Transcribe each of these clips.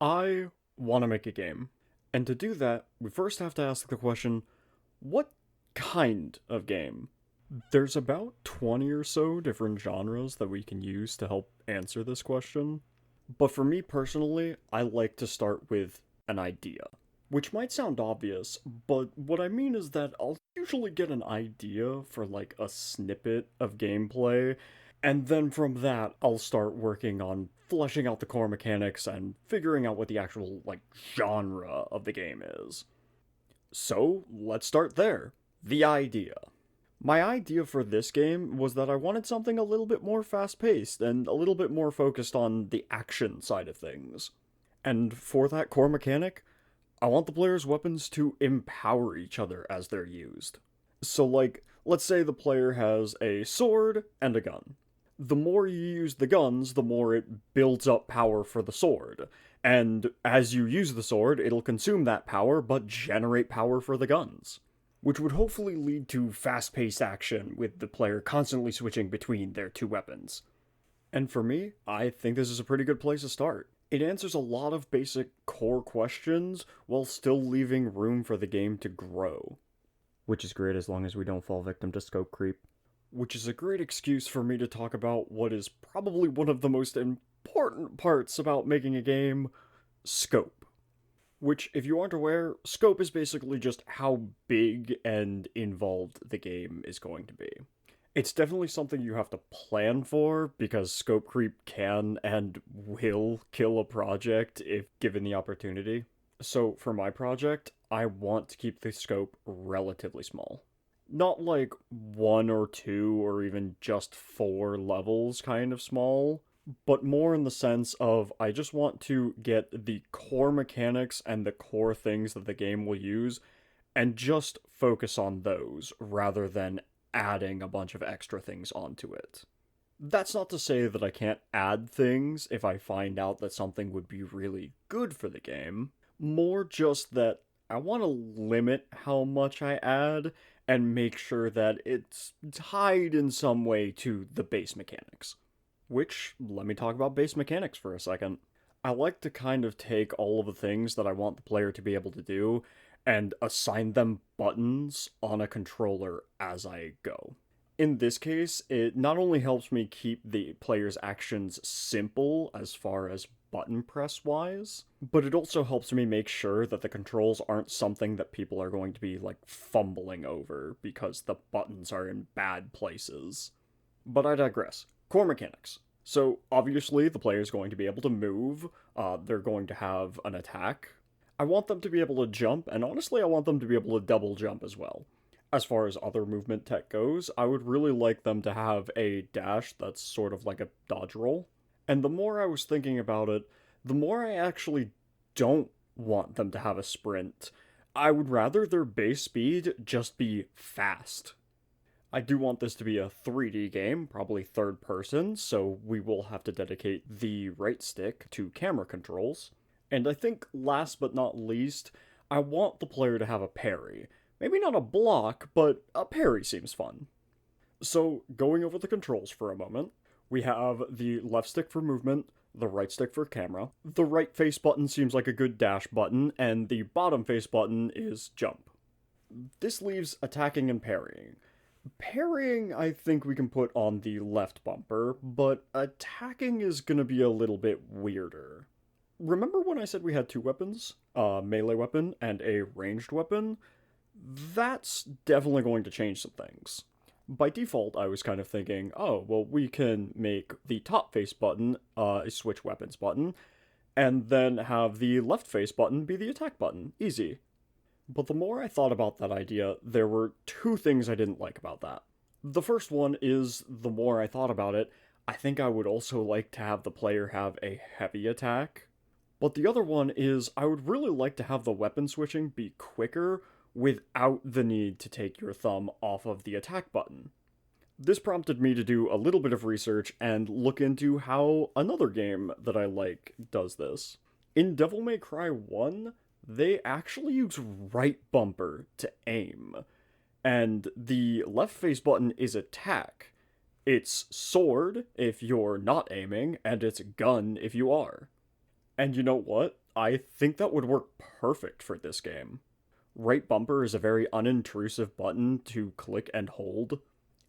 I want to make a game. And to do that, we first have to ask the question, what kind of game? There's about 20 or so different genres that we can use to help answer this question. But for me personally, I like to start with an idea. Which might sound obvious, but what I mean is that I'll usually get an idea for like a snippet of gameplay, and then from that, I'll start working on fleshing out the core mechanics and figuring out what the actual, like, genre of the game is. So, let's start there. The idea. My idea for this game was that I wanted something a little bit more fast paced and a little bit more focused on the action side of things. And for that core mechanic, I want the player's weapons to empower each other as they're used. So, like, let's say the player has a sword and a gun. The more you use the guns, the more it builds up power for the sword. And as you use the sword, it'll consume that power but generate power for the guns. Which would hopefully lead to fast paced action with the player constantly switching between their two weapons. And for me, I think this is a pretty good place to start. It answers a lot of basic core questions while still leaving room for the game to grow. Which is great as long as we don't fall victim to scope creep. Which is a great excuse for me to talk about what is probably one of the most important parts about making a game, scope. Which, if you aren't aware, scope is basically just how big and involved the game is going to be. It's definitely something you have to plan for, because scope creep can and will kill a project if given the opportunity. So, for my project, I want to keep the scope relatively small. Not like one or two or even just four levels kind of small, but more in the sense of I just want to get the core mechanics and the core things that the game will use and just focus on those rather than adding a bunch of extra things onto it. That's not to say that I can't add things if I find out that something would be really good for the game. More just that I want to limit how much I add and make sure that it's tied in some way to the base mechanics. Which, let me talk about base mechanics for a second. I like to kind of take all of the things that I want the player to be able to do and assign them buttons on a controller as I go. In this case, it not only helps me keep the player's actions simple as far as button press wise, but it also helps me make sure that the controls aren't something that people are going to be like fumbling over because the buttons are in bad places. But I digress. Core mechanics. So obviously the player is going to be able to move, they're going to have an attack. I want them to be able to jump, and honestly I want them to be able to double jump as well. As far as other movement tech goes, I would really like them to have a dash that's sort of like a dodge roll. And the more I was thinking about it, the more I actually don't want them to have a sprint. I would rather their base speed just be fast. I do want this to be a 3D game, probably third person, so we will have to dedicate the right stick to camera controls. And I think last but not least, I want the player to have a parry. Maybe not a block, but a parry seems fun. So, going over the controls for a moment, we have the left stick for movement, the right stick for camera. The right face button seems like a good dash button, and the bottom face button is jump. This leaves attacking and parrying. Parrying, I think we can put on the left bumper, but attacking is gonna be a little bit weirder. Remember when I said we had two weapons? A melee weapon and a ranged weapon? That's definitely going to change some things. By default, I was kind of thinking, oh, well, we can make the top face button a switch weapons button, and then have the left face button be the attack button. Easy. But the more I thought about that idea, there were two things I didn't like about that. The first one is, the more I thought about it, I think I would also like to have the player have a heavy attack. But the other one is, I would really like to have the weapon switching be quicker without the need to take your thumb off of the attack button. This prompted me to do a little bit of research and look into how another game that I like does this. In Devil May Cry 1, they actually use right bumper to aim, and the left face button is attack. It's sword if you're not aiming, and it's gun if you are. And you know what? I think that would work perfect for this game. Right bumper is a very unintrusive button to click and hold,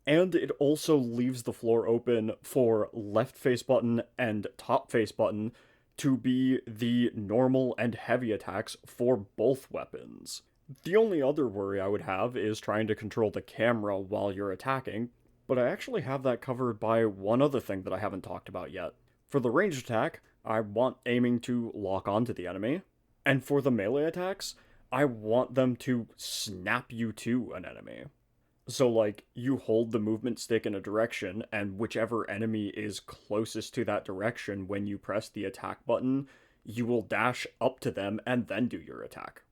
and it also leaves the floor open for left face button and top face button to be the normal and heavy attacks for both weapons. The only other worry I would have is trying to control the camera while you're attacking, but I actually have that covered by one other thing that I haven't talked about yet. For the ranged attack, I want aiming to lock onto the enemy, and for the melee attacks, I want them to snap you to an enemy. So, like, you hold the movement stick in a direction, and whichever enemy is closest to that direction when you press the attack button, you will dash up to them and then do your attack.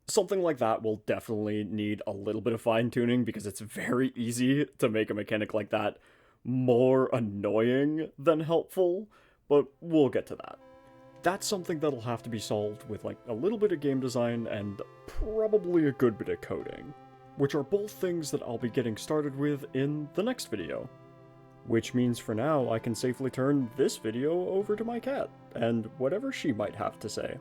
Something like that will definitely need a little bit of fine-tuning because it's very easy to make a mechanic like that more annoying than helpful, but we'll get to that. That's something that'll have to be solved with like a little bit of game design and probably a good bit of coding, which are both things that I'll be getting started with in the next video. Which means for now I can safely turn this video over to my cat, and whatever she might have to say.